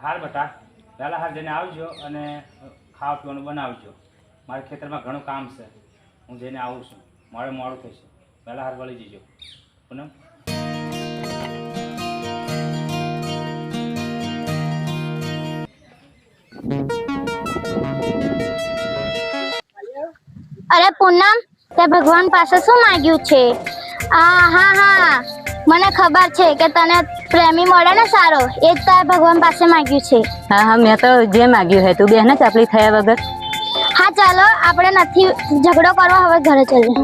હાર બટા પહેલાં હાર જઈને આવજો અને ખાવા પીવાનું બનાવજો. મારે ખેતરમાં ઘણું કામ છે, હું જઈને આવું છું. મોડું થશે. પહેલાં હાર વળી જજો. પૂનમ અરે પૂનમ, તે ભગવાન પાસે શું માંગ્યું છે? હા મને ખબર છે કે તને પ્રેમી મળે ને સારો, એ જ તારે ભગવાન પાસે માંગ્યું છે. હા મેં તો જે માંગ્યું હે તું બેન ચાપલી થયા વગર. હા ચાલો, આપણે નથી ઝઘડો કરવા, હવે ઘરે ચાલીએ.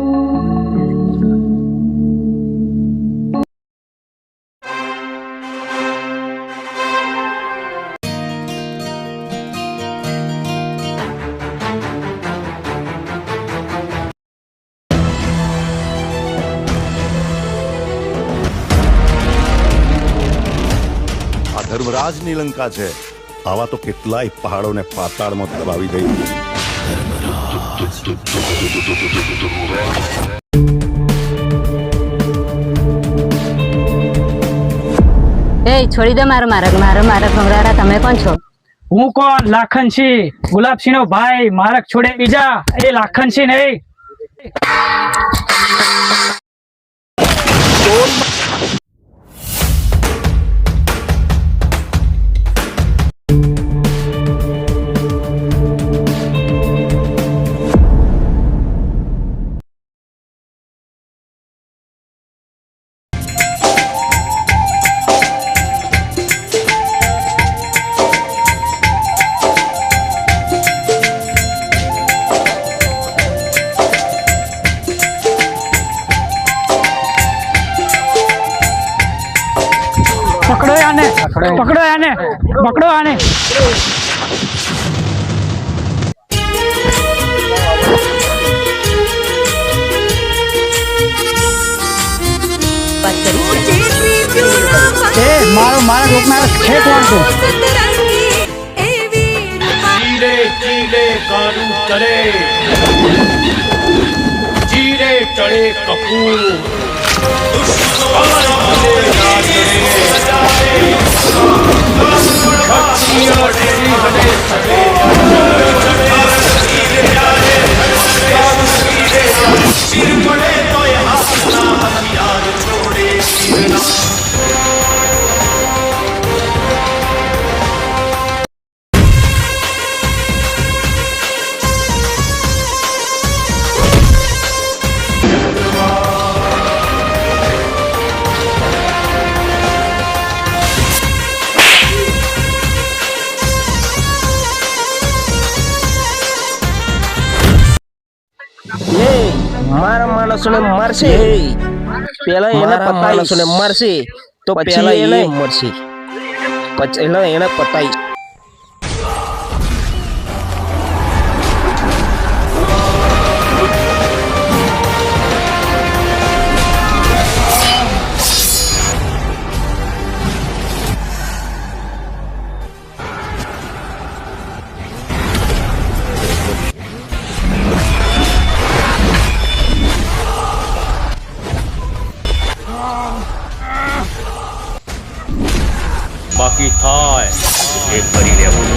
ધર્મરાજની લંકા છે. આવા તો કેટલાય પહાડોને પાતાળમાં દબાવી દઈ. એ છોડી દે મારો મારક ભમરારા. તમે કોણ છો? હું કોણ? લાખનસિંહ, ગુલાબસિંહ નો ભાઈ. મારક છોડે બીજા, એ લાખનસિંહ નહીં. પકડો આને. મારા લોકનાયક છે કોણ તું? ચીરે ચડે કપૂર મારા માણસોને મારશે, પેલા એના માણસોને મારશે તો પેલા એને મરશે, પછી એને પતાઈ. બાકી થાય એ કરી લેવું.